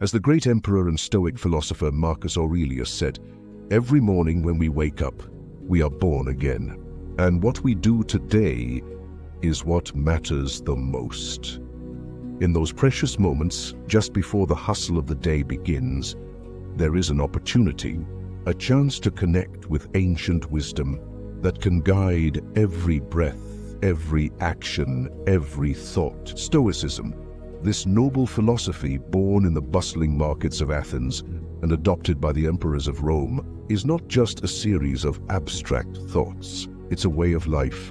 As the great emperor and Stoic philosopher Marcus Aurelius said, "Every morning when we wake up, we are born again. And what we do today is what matters the most." In those precious moments, just before the hustle of the day begins, there is an opportunity, a chance to connect with ancient wisdom that can guide every breath, every action, every thought. Stoicism, this noble philosophy born in the bustling markets of Athens and adopted by the emperors of Rome, is not just a series of abstract thoughts. It's a way of life,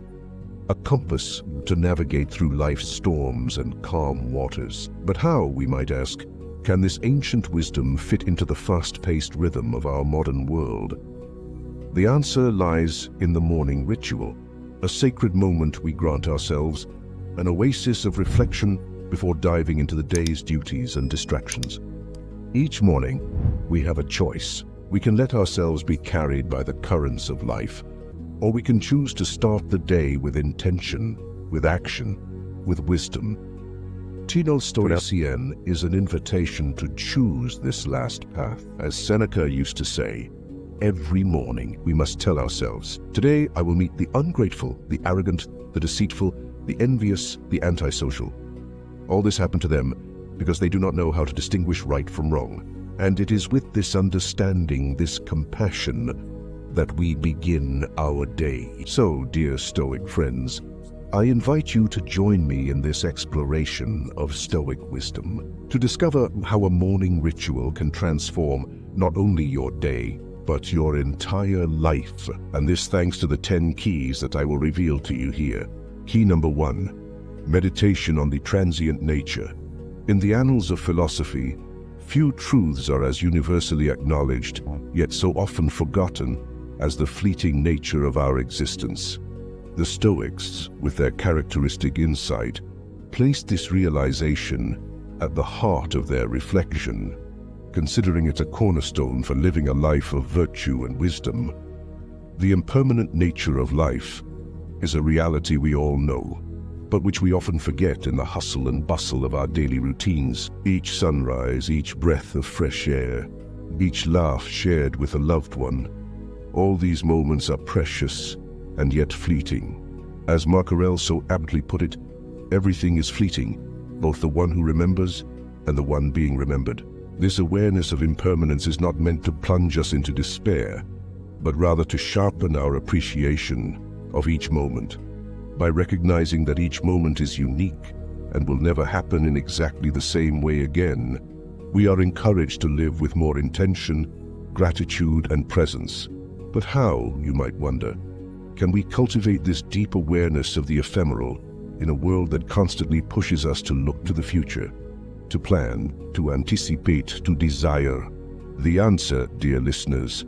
a compass to navigate through life's storms and calm waters. But how, we might ask, can this ancient wisdom fit into the fast-paced rhythm of our modern world? The answer lies in the morning ritual, a sacred moment we grant ourselves, an oasis of reflection before diving into the day's duties and distractions. Each morning, we have a choice. We can let ourselves be carried by the currents of life, or we can choose to start the day with intention, with action, with wisdom. Stoicism is an invitation to choose this last path. As Seneca used to say, every morning we must tell ourselves, "Today I will meet the ungrateful, the arrogant, the deceitful, the envious, the antisocial." All this happened to them because they do not know how to distinguish right from wrong. And it is with this understanding, this compassion, that we begin our day. So, dear Stoic friends, I invite you to join me in this exploration of Stoic wisdom, to discover how a morning ritual can transform not only your day, but your entire life. And this thanks to the 10 keys that I will reveal to you here. Key number 1, meditation on the transient nature. In the annals of philosophy, few truths are as universally acknowledged, yet so often forgotten, as the fleeting nature of our existence. The Stoics, with their characteristic insight, placed this realization at the heart of their reflection, considering it a cornerstone for living a life of virtue and wisdom. The impermanent nature of life is a reality we all know, but which we often forget in the hustle and bustle of our daily routines. Each sunrise, each breath of fresh air, each laugh shared with a loved one, all these moments are precious and yet fleeting. As Marcus Aurelius so aptly put it, everything is fleeting, both the one who remembers and the one being remembered. This awareness of impermanence is not meant to plunge us into despair, but rather to sharpen our appreciation of each moment. By recognizing that each moment is unique and will never happen in exactly the same way again, we are encouraged to live with more intention, gratitude, and presence. But how, you might wonder, can we cultivate this deep awareness of the ephemeral in a world that constantly pushes us to look to the future, to plan, to anticipate, to desire? The answer, dear listeners,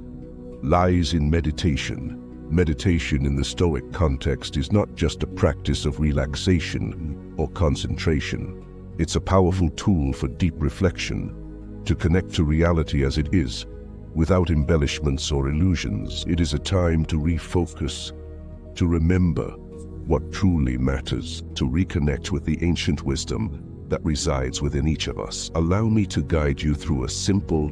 lies in meditation. Meditation in the Stoic context is not just a practice of relaxation or concentration. It's a powerful tool for deep reflection, to connect to reality as it is, without embellishments or illusions. It is a time to refocus, to remember what truly matters, to reconnect with the ancient wisdom that resides within each of us. Allow me to guide you through a simple,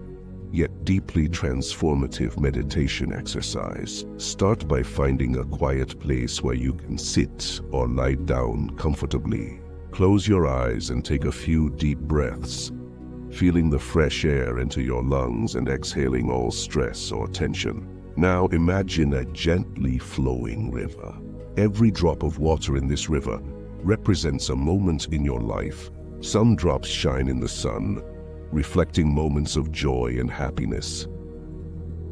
yet deeply transformative meditation exercise. Start by finding a quiet place where you can sit or lie down comfortably. Close your eyes and take a few deep breaths, feeling the fresh air into your lungs and exhaling all stress or tension. Now imagine a gently flowing river. Every drop of water in this river represents a moment in your life. Some drops shine in the sun, reflecting moments of joy and happiness.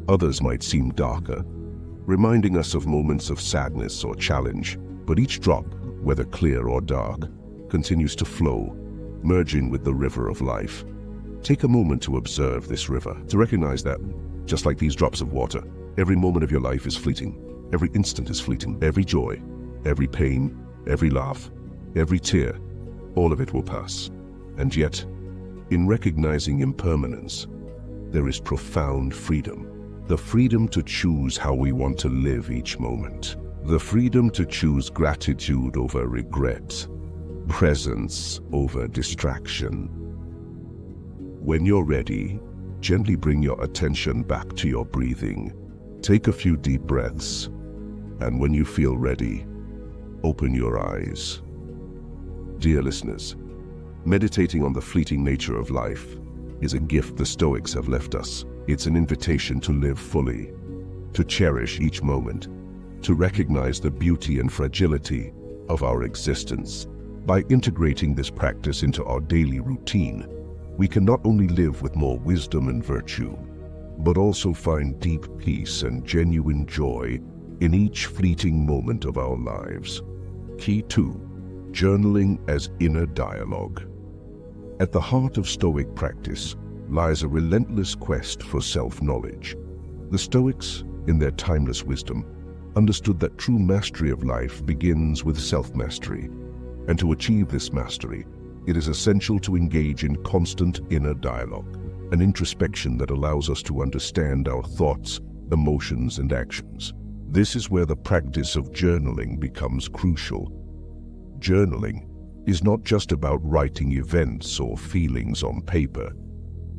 Others might seem darker, reminding us of moments of sadness or challenge. But each drop, whether clear or dark, continues to flow, merging with the river of life. Take a moment to observe this river, to recognize that, just like these drops of water, every moment of your life is fleeting. Every instant is fleeting. Every joy, every pain, every laugh, every tear, all of it will pass. And yet, in recognizing impermanence, there is profound freedom. The freedom to choose how we want to live each moment. The freedom to choose gratitude over regret, presence over distraction. When you're ready, gently bring your attention back to your breathing. Take a few deep breaths, and when you feel ready, open your eyes. Dear listeners, meditating on the fleeting nature of life is a gift the Stoics have left us. It's an invitation to live fully, to cherish each moment, to recognize the beauty and fragility of our existence. By integrating this practice into our daily routine, we can not only live with more wisdom and virtue, but also find deep peace and genuine joy in each fleeting moment of our lives. Key 2. Journaling as inner dialogue. At the heart of Stoic practice lies a relentless quest for self-knowledge. The Stoics, in their timeless wisdom, understood that true mastery of life begins with self-mastery, and to achieve this mastery, it is essential to engage in constant inner dialogue, an introspection that allows us to understand our thoughts, emotions, and actions. This is where the practice of journaling becomes crucial. Journaling is not just about writing events or feelings on paper.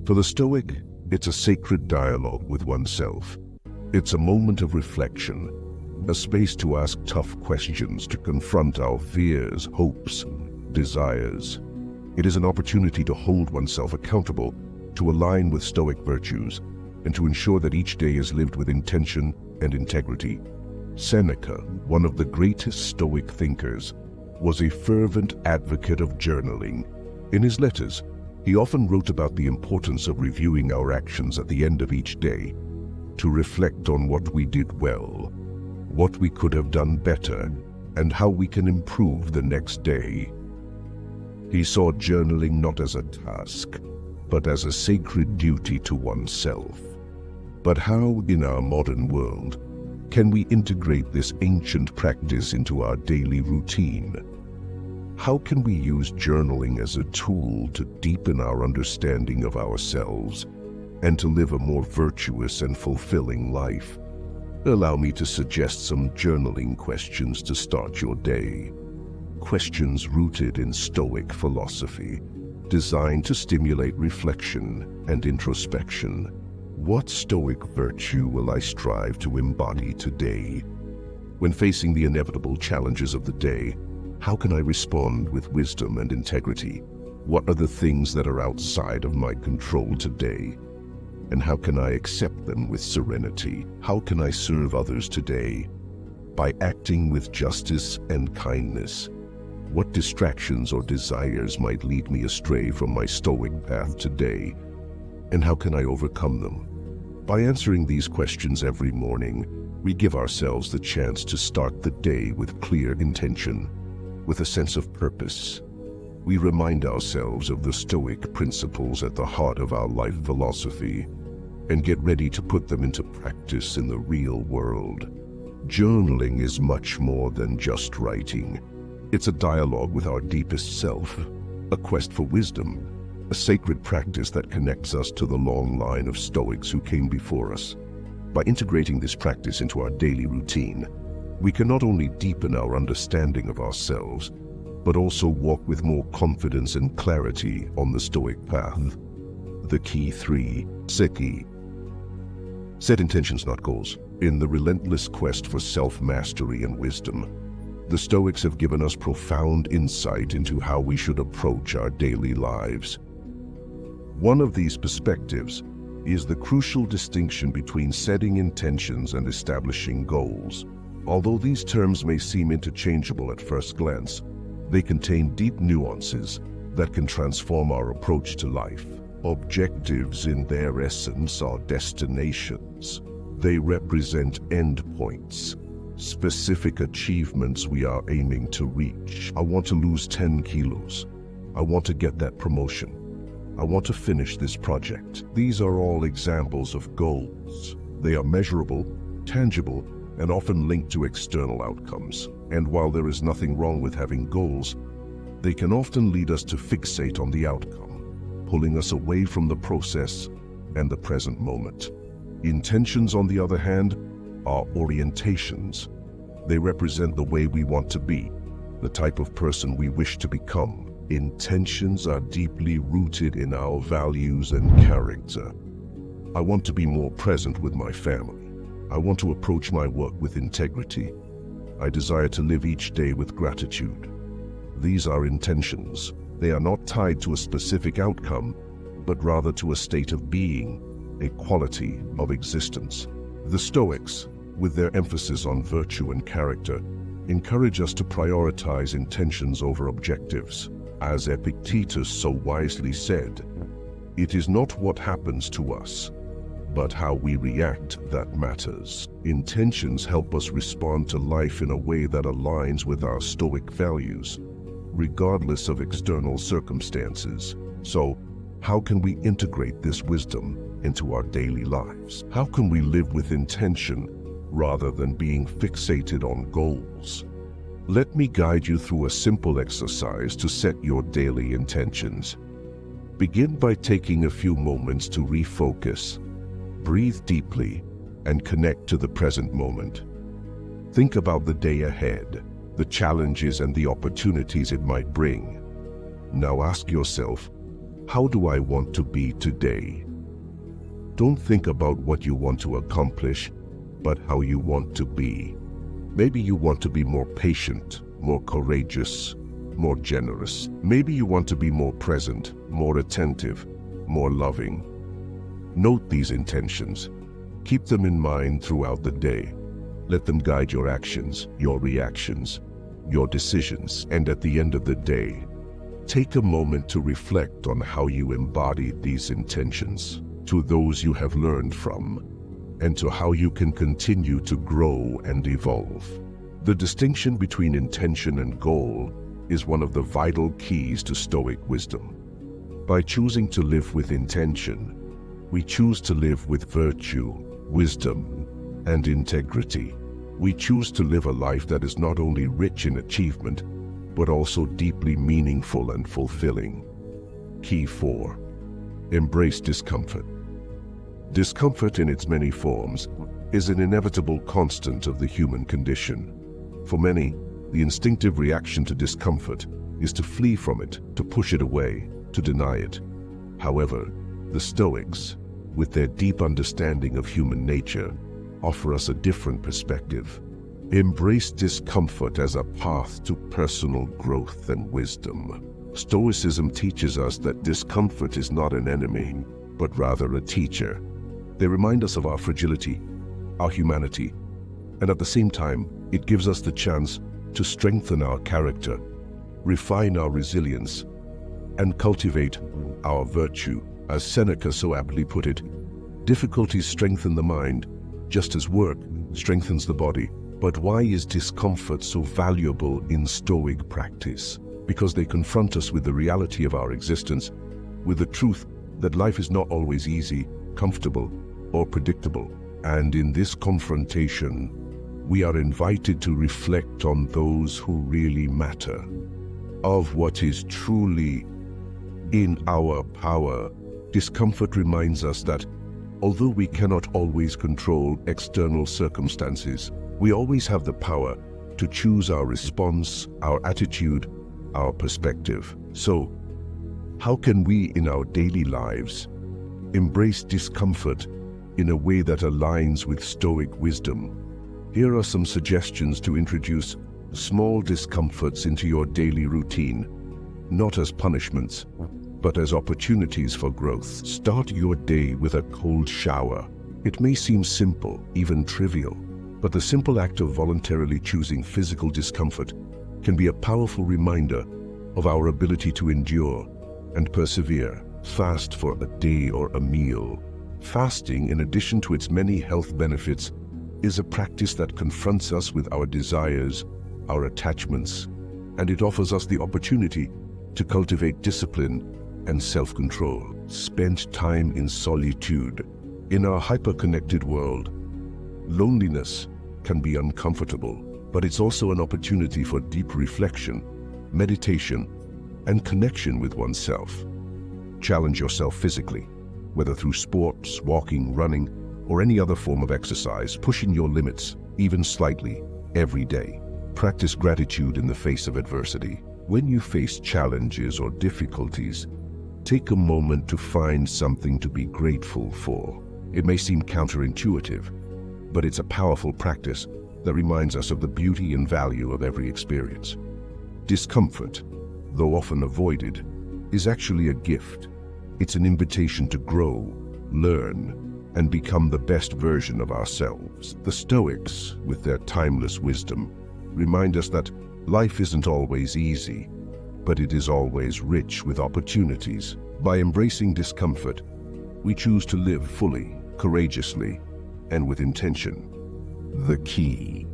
For the Stoic, it's a sacred dialogue with oneself. It's a moment of reflection, a space to ask tough questions, to confront our fears, hopes, desires. It is an opportunity to hold oneself accountable, to align with Stoic virtues, and to ensure that each day is lived with intention and integrity. Seneca, one of the greatest Stoic thinkers, was a fervent advocate of journaling. In his letters, he often wrote about the importance of reviewing our actions at the end of each day, to reflect on what we did well, what we could have done better, and how we can improve the next day. He saw journaling not as a task, but as a sacred duty to oneself. But how, in our modern world, can we integrate this ancient practice into our daily routine? How can we use journaling as a tool to deepen our understanding of ourselves and to live a more virtuous and fulfilling life? Allow me to suggest some journaling questions to start your day. Questions rooted in Stoic philosophy, designed to stimulate reflection and introspection. What Stoic virtue will I strive to embody today? When facing the inevitable challenges of the day, how can I respond with wisdom and integrity? What are the things that are outside of my control today? And how can I accept them with serenity? How can I serve others today? By acting with justice and kindness. What distractions or desires might lead me astray from my Stoic path today? And how can I overcome them? By answering these questions every morning, we give ourselves the chance to start the day with clear intention, with a sense of purpose. We remind ourselves of the Stoic principles at the heart of our life philosophy and get ready to put them into practice in the real world. Journaling is much more than just writing. It's a dialogue with our deepest self, a quest for wisdom, a sacred practice that connects us to the long line of Stoics who came before us. By integrating this practice into our daily routine, we can not only deepen our understanding of ourselves, but also walk with more confidence and clarity on the Stoic path. The key 3, Seki. Set intentions, not goals. In the relentless quest for self-mastery and wisdom, the Stoics have given us profound insight into how we should approach our daily lives. One of these perspectives is the crucial distinction between setting intentions and establishing goals. Although these terms may seem interchangeable at first glance, they contain deep nuances that can transform our approach to life. Objectives, in their essence, are destinations. They represent endpoints, specific achievements we are aiming to reach. I want to lose 10 kilos. I want to get that promotion. I want to finish this project. These are all examples of goals. They are measurable, tangible, and often linked to external outcomes. And while there is nothing wrong with having goals, they can often lead us to fixate on the outcome, pulling us away from the process and the present moment. Intentions, on the other hand, are orientations. They represent the way we want to be, the type of person we wish to become, Intentions are deeply rooted in our values and character. I want to be more present with my family. I want to approach my work with integrity. I desire to live each day with gratitude. These are intentions. They are not tied to a specific outcome, but rather to a state of being, a quality of existence. The Stoics, with their emphasis on virtue and character, encourage us to prioritize intentions over objectives. As Epictetus so wisely said, "It is not what happens to us, but how we react that matters." Intentions help us respond to life in a way that aligns with our Stoic values, regardless of external circumstances. So, how can we integrate this wisdom into our daily lives? How can we live with intention rather than being fixated on goals? Let me guide you through a simple exercise to set your daily intentions. Begin by taking a few moments to refocus. Breathe deeply and connect to the present moment. Think about the day ahead, the challenges and the opportunities it might bring. Now ask yourself, how do I want to be today? Don't think about what you want to accomplish, but how you want to be. Maybe you want to be more patient, more courageous, more generous. Maybe you want to be more present, more attentive, more loving. Note these intentions. Keep them in mind throughout the day. Let them guide your actions, your reactions, your decisions, and at the end of the day, take a moment to reflect on how you embodied these intentions, to those you have learned from, and to how you can continue to grow and evolve. The distinction between intention and goal is one of the vital keys to Stoic wisdom. By choosing to live with intention, we choose to live with virtue, wisdom, and integrity. We choose to live a life that is not only rich in achievement, but also deeply meaningful and fulfilling. Key 4. Embrace discomfort. Discomfort in its many forms is an inevitable constant of the human condition. For many, the instinctive reaction to discomfort is to flee from it, to push it away, to deny it. However, the Stoics, with their deep understanding of human nature, offer us a different perspective. Embrace discomfort as a path to personal growth and wisdom. Stoicism teaches us that discomfort is not an enemy, but rather a teacher. They remind us of our fragility, our humanity, and at the same time, it gives us the chance to strengthen our character, refine our resilience, and cultivate our virtue. As Seneca so aptly put it, difficulties strengthen the mind, just as work strengthens the body. But why is discomfort so valuable in Stoic practice? Because they confront us with the reality of our existence, with the truth that life is not always easy, comfortable, or predictable. And in this confrontation, we are invited to reflect on those who really matter, of what is truly in our power. Discomfort reminds us that although we cannot always control external circumstances, we always have the power to choose our response, our attitude, our perspective. So, how can we in our daily lives embrace discomfort in a way that aligns with Stoic wisdom? Here are some suggestions to introduce small discomforts into your daily routine, not as punishments, but as opportunities for growth. Start your day with a cold shower. It may seem simple, even trivial, but the simple act of voluntarily choosing physical discomfort can be a powerful reminder of our ability to endure and persevere. Fast for a day or a meal. Fasting, in addition to its many health benefits, is a practice that confronts us with our desires, our attachments, and it offers us the opportunity to cultivate discipline and self-control. Spend time in solitude. In our hyper-connected world, loneliness can be uncomfortable, but it's also an opportunity for deep reflection, meditation, and connection with oneself. Challenge yourself physically, whether through sports, walking, running, or any other form of exercise, pushing your limits, even slightly, every day. Practice gratitude in the face of adversity. When you face challenges or difficulties, take a moment to find something to be grateful for. It may seem counterintuitive, but it's a powerful practice that reminds us of the beauty and value of every experience. Discomfort, though often avoided, is actually a gift. It's an invitation to grow, learn, and become the best version of ourselves. The Stoics, with their timeless wisdom, remind us that life isn't always easy, but it is always rich with opportunities. By embracing discomfort, we choose to live fully, courageously, and with intention. The key.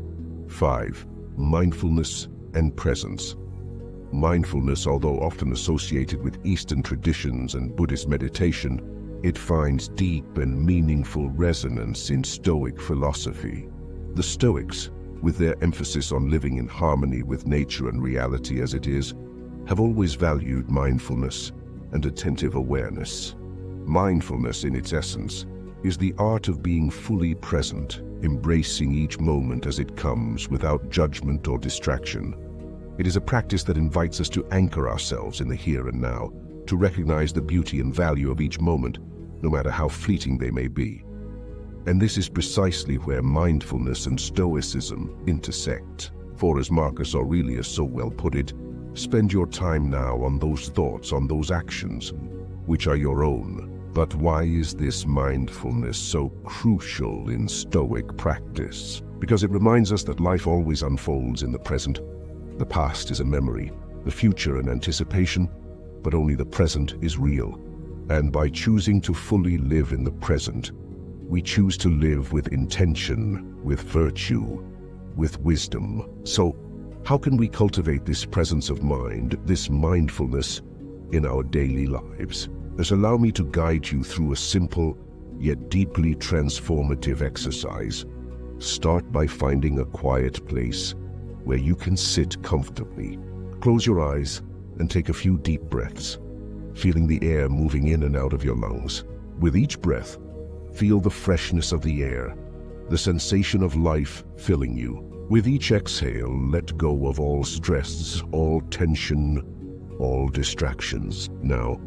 5. Mindfulness and presence. Mindfulness, although often associated with Eastern traditions and Buddhist meditation, it finds deep and meaningful resonance in Stoic philosophy. The Stoics, with their emphasis on living in harmony with nature and reality as it is, have always valued mindfulness and attentive awareness. Mindfulness, in its essence, is the art of being fully present, embracing each moment as it comes without judgment or distraction. It is a practice that invites us to anchor ourselves in the here and now, to recognize the beauty and value of each moment, no matter how fleeting they may be. And this is precisely where mindfulness and Stoicism intersect. For as Marcus Aurelius so well put it, spend your time now on those thoughts, on those actions, which are your own. But why is this mindfulness so crucial in Stoic practice? Because it reminds us that life always unfolds in the present. The past is a memory, the future an anticipation, but only the present is real. And by choosing to fully live in the present, we choose to live with intention, with virtue, with wisdom. So, how can we cultivate this presence of mind, this mindfulness, in our daily lives? Just allow me to guide you through a simple, yet deeply transformative exercise. Start by finding a quiet place where you can sit comfortably. Close your eyes and take a few deep breaths, feeling the air moving in and out of your lungs. With each breath, feel the freshness of the air, the sensation of life filling you. With each exhale, let go of all stress, all tension, all distractions. Now,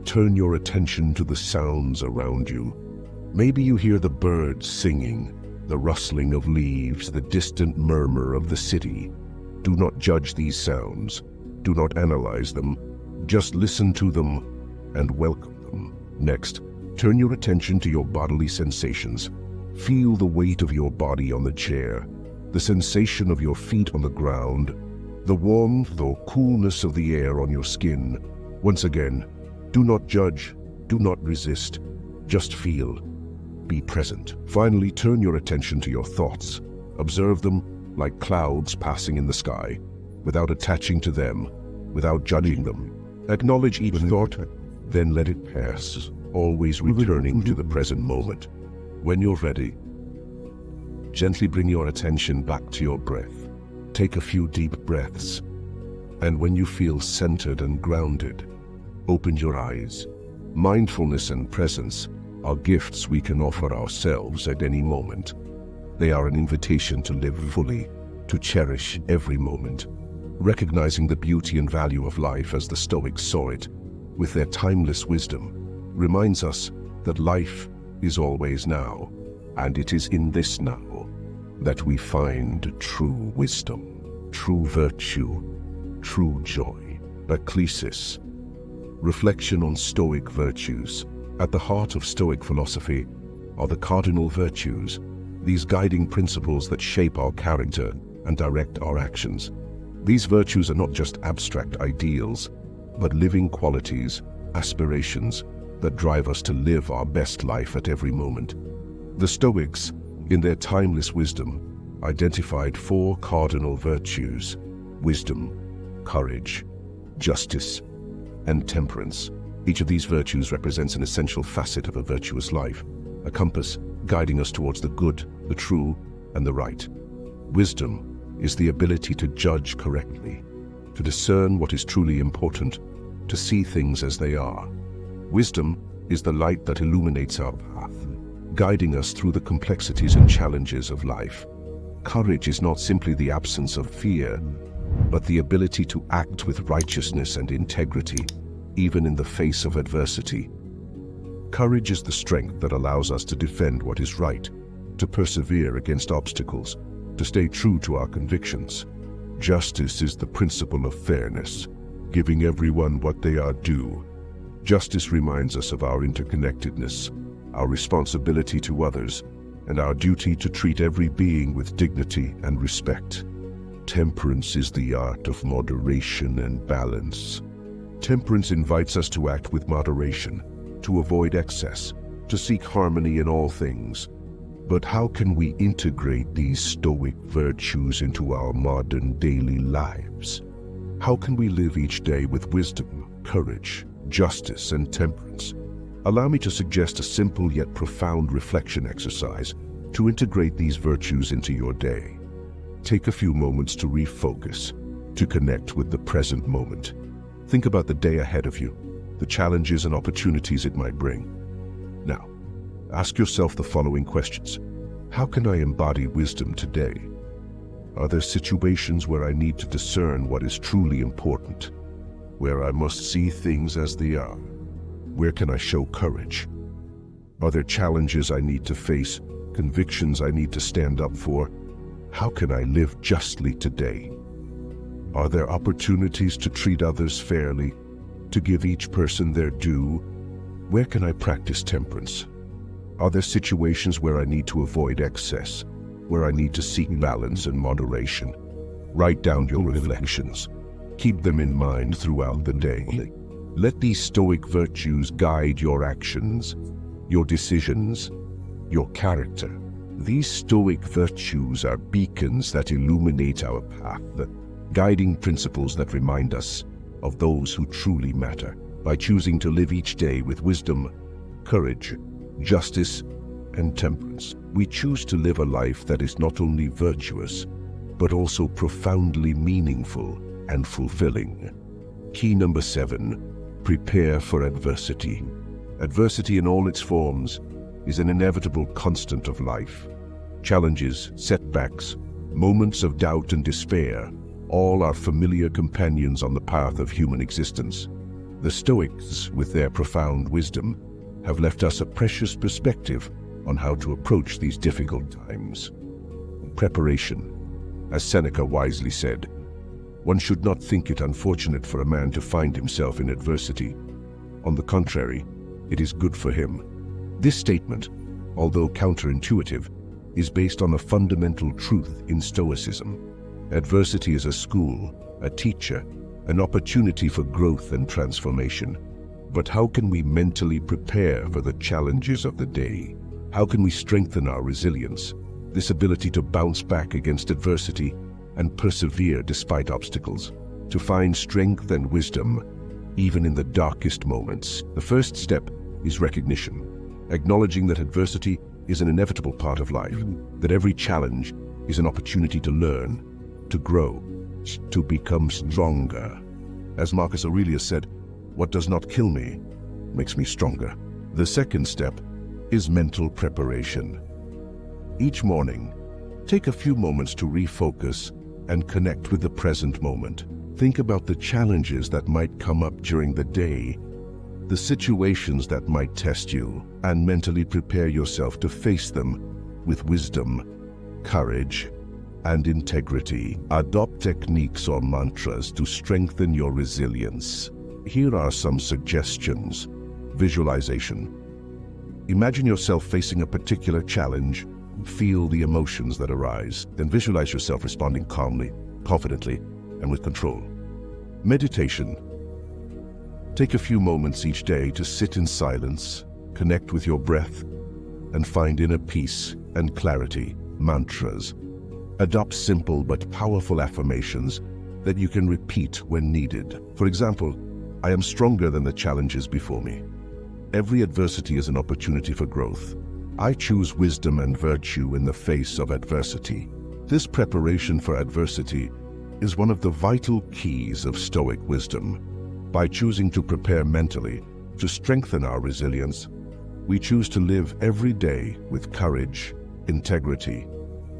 turn your attention to the sounds around you. Maybe you hear the birds singing, the rustling of leaves, the distant murmur of the city. Do not judge these sounds. Do not analyze them. Just listen to them and welcome them. Next, turn your attention to your bodily sensations. Feel the weight of your body on the chair, the sensation of your feet on the ground, the warmth or coolness of the air on your skin. Once again, do not judge, do not resist, just feel. Be present. Finally, turn your attention to your thoughts. Observe them like clouds passing in the sky, without attaching to them, without judging them. Acknowledge each thought, then let it pass, always returning to the present moment. When you're ready, gently bring your attention back to your breath. Take a few deep breaths, and when you feel centered and grounded, open your eyes. Mindfulness and presence are gifts we can offer ourselves at any moment. They are an invitation to live fully, to cherish every moment, recognizing the beauty and value of life as the Stoics saw it, with their timeless wisdom, reminds us that life is always now, and it is in this now that we find true wisdom, true virtue, true joy. Epictetus. Reflection on Stoic virtues. At the heart of Stoic philosophy are the cardinal virtues, these guiding principles that shape our character and direct our actions. These virtues are not just abstract ideals, but living qualities, aspirations that drive us to live our best life at every moment. The Stoics, in their timeless wisdom, identified 4 cardinal virtues: wisdom, courage, justice, and temperance. Each of these virtues represents an essential facet of a virtuous life, a compass guiding us towards the good, the true, and the right. Wisdom is the ability to judge correctly, to discern what is truly important, to see things as they are. Wisdom is the light that illuminates our path, guiding us through the complexities and challenges of life. Courage is not simply the absence of fear, but the ability to act with righteousness and integrity, even in the face of adversity. Courage is the strength that allows us to defend what is right, to persevere against obstacles, to stay true to our convictions. Justice is the principle of fairness, giving everyone what they are due. Justice reminds us of our interconnectedness, our responsibility to others, and our duty to treat every being with dignity and respect. Temperance is the art of moderation and balance. Temperance invites us to act with moderation, to avoid excess, to seek harmony in all things. But how can we integrate these Stoic virtues into our modern daily lives? How can we live each day with wisdom, courage, justice, and temperance? Allow me to suggest a simple yet profound reflection exercise to integrate these virtues into your day. Take a few moments to refocus, to connect with the present moment. Think about the day ahead of you, the challenges and opportunities it might bring. Now, ask yourself the following questions. How can I embody wisdom today? Are there situations where I need to discern what is truly important, where I must see things as they are? Where can I show courage? Are there challenges I need to face, convictions I need to stand up for? How can I live justly today? Are there opportunities to treat others fairly, to give each person their due? Where can I practice temperance? Are there situations where I need to avoid excess, where I need to seek balance and moderation? Write down your reflections. Keep them in mind throughout the day. Let these Stoic virtues guide your actions, your decisions, your character. These Stoic virtues are beacons that illuminate our path, guiding principles that remind us of those who truly matter. By choosing to live each day with wisdom, courage, justice, and temperance, we choose to live a life that is not only virtuous, but also profoundly meaningful and fulfilling. Key number 7. Prepare for adversity. Adversity in all its forms is an inevitable constant of life. Challenges, setbacks, moments of doubt and despair, all are familiar companions on the path of human existence. The Stoics, with their profound wisdom, have left us a precious perspective on how to approach these difficult times. Preparation. As Seneca wisely said, one should not think it unfortunate for a man to find himself in adversity. On the contrary, it is good for him. This statement, although counterintuitive, is based on a fundamental truth in Stoicism. Adversity is a school, a teacher, an opportunity for growth and transformation. But how can we mentally prepare for the challenges of the day? How can we strengthen our resilience, this ability to bounce back against adversity and persevere despite obstacles, to find strength and wisdom even in the darkest moments? The first step is recognition, acknowledging that adversity is an inevitable part of life, that every challenge is an opportunity to learn, to grow, to become stronger. As Marcus Aurelius said, "What does not kill me makes me stronger." The second step is mental preparation. Each morning, take a few moments to refocus and connect with the present moment. Think about the challenges that might come up during the day, the situations that might test you, and mentally prepare yourself to face them with wisdom, courage, and integrity. Adopt techniques or mantras to strengthen your resilience. Here are some suggestions. Visualization. Imagine yourself facing a particular challenge. Feel the emotions that arise. Then visualize yourself responding calmly, confidently, and with control. Meditation. Take a few moments each day to sit in silence, connect with your breath, and find inner peace and clarity. Mantras. Adopt simple but powerful affirmations that you can repeat when needed. For example, I am stronger than the challenges before me. Every adversity is an opportunity for growth. I choose wisdom and virtue in the face of adversity. This preparation for adversity is one of the vital keys of Stoic wisdom. By choosing to prepare mentally to strengthen our resilience, we choose to live every day with courage, integrity,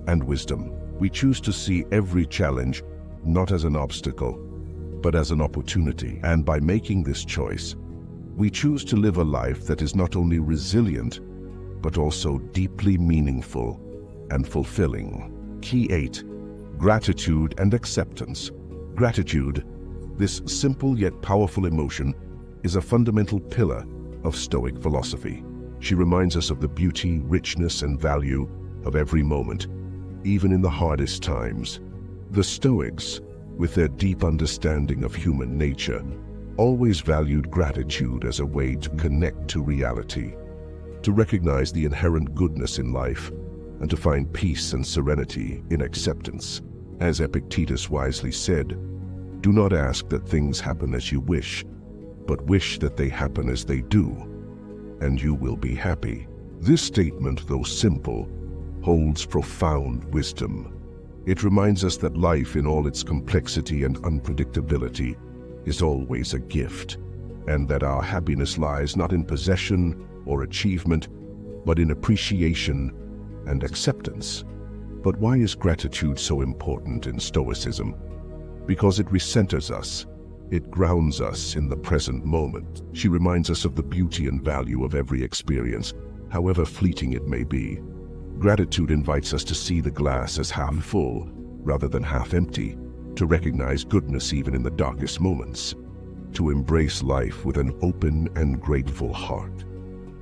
and wisdom. We choose to see every challenge not as an obstacle, but as an opportunity. And by making this choice, we choose to live a life that is not only resilient, but also deeply meaningful and fulfilling. Key 8. Gratitude and acceptance. Gratitude, this simple yet powerful emotion, is a fundamental pillar of Stoic philosophy. She reminds us of the beauty, richness, and value of every moment, even in the hardest times. The Stoics, with their deep understanding of human nature, always valued gratitude as a way to connect to reality, to recognize the inherent goodness in life, and to find peace and serenity in acceptance. As Epictetus wisely said, "Do not ask that things happen as you wish, but wish that they happen as they do, and you will be happy." This statement, though simple, holds profound wisdom. It reminds us that life, in all its complexity and unpredictability, is always a gift, and that our happiness lies not in possession or achievement, but in appreciation and acceptance. But why is gratitude so important in Stoicism? Because it recenters us. It grounds us in the present moment. She reminds us of the beauty and value of every experience, however fleeting it may be. Gratitude invites us to see the glass as half full rather than half empty, to recognize goodness even in the darkest moments, to embrace life with an open and grateful heart.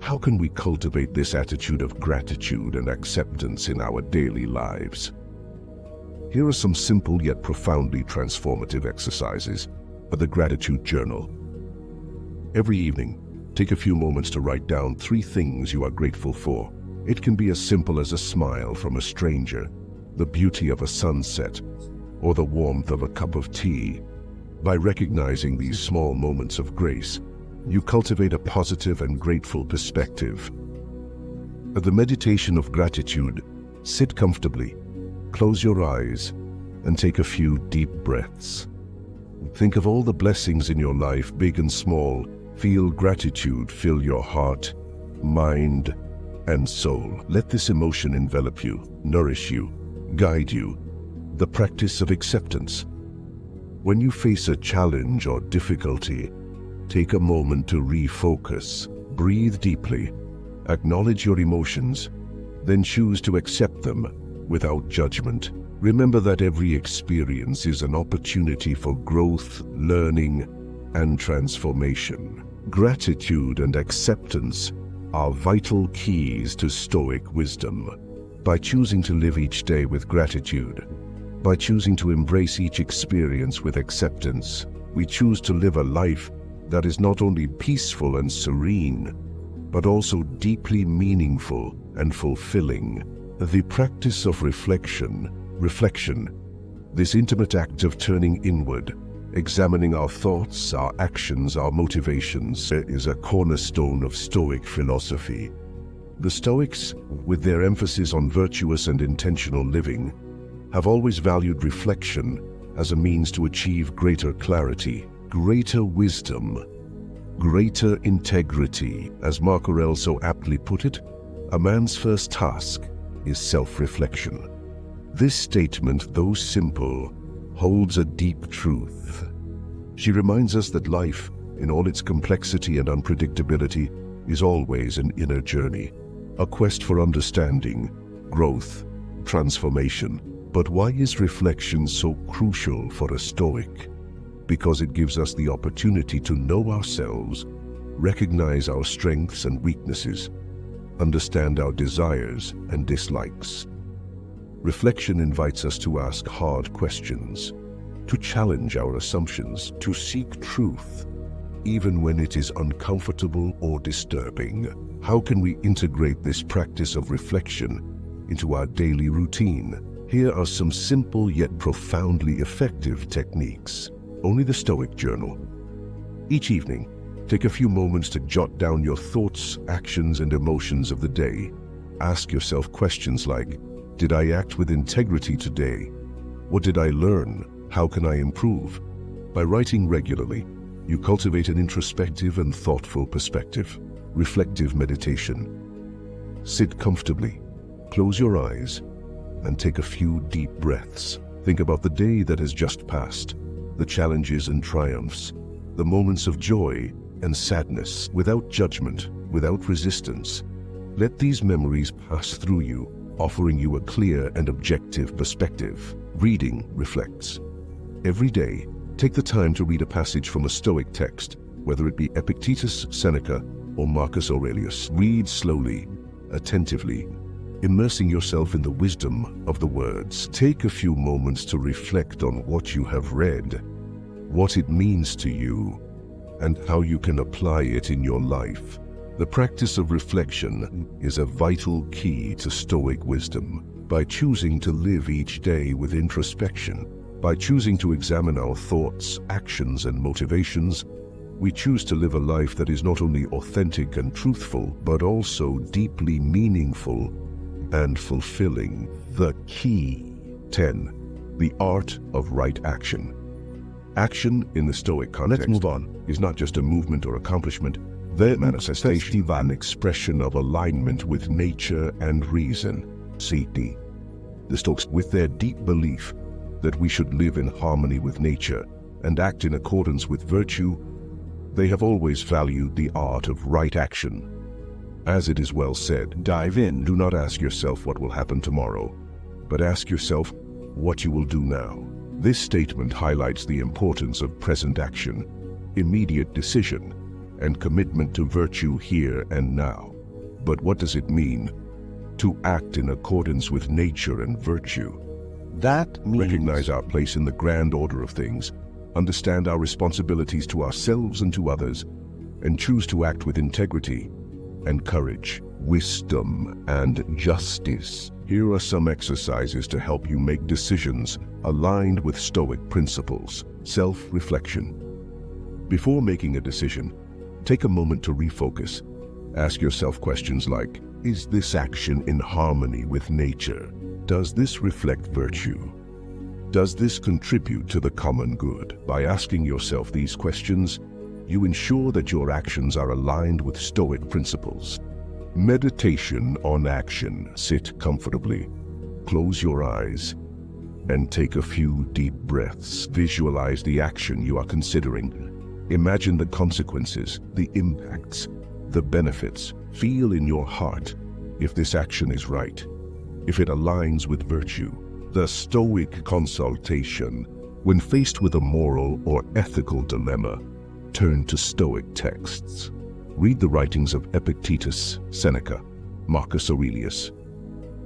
How can we cultivate this attitude of gratitude and acceptance in our daily lives? Here are some simple yet profoundly transformative exercises for the gratitude journal. Every evening, take a few moments to write down 3 things you are grateful for. It can be as simple as a smile from a stranger, the beauty of a sunset, or the warmth of a cup of tea. By recognizing these small moments of grace, you cultivate a positive and grateful perspective. At the meditation of gratitude, sit comfortably, close your eyes, and take a few deep breaths. Think of all the blessings in your life, big and small. Feel gratitude fill your heart, mind, and soul. Let this emotion envelop you, nourish you, guide you. The practice of acceptance. When you face a challenge or difficulty, take a moment to refocus. Breathe deeply, acknowledge your emotions, then choose to accept them without judgment. Remember that every experience is an opportunity for growth, learning, and transformation. Gratitude and acceptance are vital keys to Stoic wisdom. By choosing to live each day with gratitude, by choosing to embrace each experience with acceptance, we choose to live a life that is not only peaceful and serene, but also deeply meaningful and fulfilling. The practice of reflection, this intimate act of turning inward, examining our thoughts, our actions, our motivations, is a cornerstone of Stoic philosophy. The Stoics, with their emphasis on virtuous and intentional living, have always valued reflection as a means to achieve greater clarity, greater wisdom, greater integrity. As Marcus Aurelius so aptly put it, a man's first task is self-reflection. This statement, though simple, holds a deep truth. She reminds us that life, in all its complexity and unpredictability, is always an inner journey, a quest for understanding, growth, transformation. But why is reflection so crucial for a Stoic? Because it gives us the opportunity to know ourselves, recognize our strengths and weaknesses, understand our desires and dislikes. Reflection invites us to ask hard questions, to challenge our assumptions, to seek truth, even when it is uncomfortable or disturbing. How can we integrate this practice of reflection into our daily routine? Here are some simple yet profoundly effective techniques. Only the Stoic journal. Each evening, take a few moments to jot down your thoughts, actions, and emotions of the day. Ask yourself questions like, did I act with integrity today? What did I learn? How can I improve? By writing regularly, you cultivate an introspective and thoughtful perspective. Reflective meditation. Sit comfortably, close your eyes, and take a few deep breaths. Think about the day that has just passed, the challenges and triumphs, the moments of joy and sadness, without judgment, without resistance. Let these memories pass through you, offering you a clear and objective perspective. Reading reflects. Every day, take the time to read a passage from a Stoic text, whether it be Epictetus, Seneca, or Marcus Aurelius. Read slowly, attentively, immersing yourself in the wisdom of the words. Take a few moments to reflect on what you have read, what it means to you, and how you can apply it in your life. The practice of reflection is a vital key to Stoic wisdom. By choosing to live each day with introspection, by choosing to examine our thoughts, actions, and motivations, we choose to live a life that is not only authentic and truthful, but also deeply meaningful and fulfilling. The key. 10. The art of right action. Action in the Stoic context is not just a movement or accomplishment, the manifestation and expression of alignment with nature and reason. C.D. The Stoics, with their deep belief that we should live in harmony with nature and act in accordance with virtue, they have always valued the art of right action. As it is well said, dive in. Do not ask yourself what will happen tomorrow, but ask yourself what you will do now. This statement highlights the importance of present action, immediate decision, and commitment to virtue here and now. But what does it mean to act in accordance with nature and virtue? That means recognize our place in the grand order of things, understand our responsibilities to ourselves and to others, and choose to act with integrity and courage, wisdom and justice. Here are some exercises to help you make decisions aligned with Stoic principles. Self-reflection. Before making a decision, take a moment to refocus. Ask yourself questions like, is this action in harmony with nature? Does this reflect virtue? Does this contribute to the common good? By asking yourself these questions, you ensure that your actions are aligned with Stoic principles. Meditation on action. Sit comfortably, close your eyes, and take a few deep breaths. Visualize the action you are considering. Imagine the consequences, the impacts, the benefits. Feel in your heart if this action is right, if it aligns with virtue. The Stoic consultation. When faced with a moral or ethical dilemma, turn to Stoic texts. Read the writings of Epictetus, Seneca, Marcus Aurelius.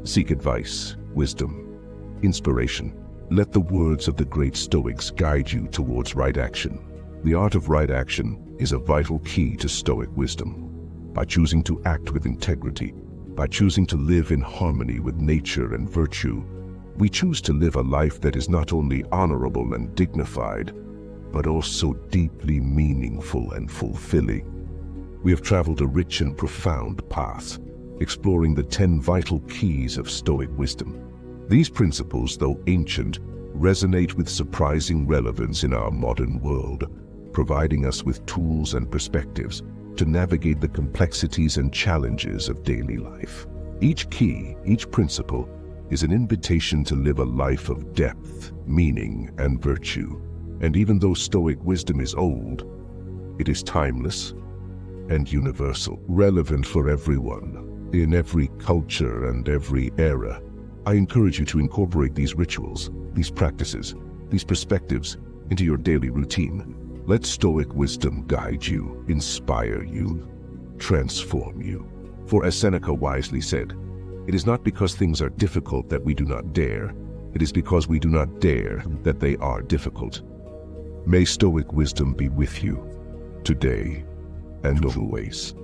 Seek advice, wisdom, inspiration. Let the words of the great Stoics guide you towards right action. The art of right action is a vital key to Stoic wisdom. By choosing to act with integrity, by choosing to live in harmony with nature and virtue, we choose to live a life that is not only honorable and dignified, but also deeply meaningful and fulfilling. We have traveled a rich and profound path, exploring the 10 vital keys of Stoic wisdom. These principles, though ancient, resonate with surprising relevance in our modern world, providing us with tools and perspectives to navigate the complexities and challenges of daily life. Each key, each principle, is an invitation to live a life of depth, meaning, and virtue. And even though Stoic wisdom is old, it is timeless and universal, relevant for everyone, in every culture and every era. I encourage you to incorporate these rituals, these practices, these perspectives into your daily routine. Let Stoic wisdom guide you, inspire you, transform you. For as Seneca wisely said, it is not because things are difficult that we do not dare. It is because we do not dare that they are difficult. May Stoic wisdom be with you today and always.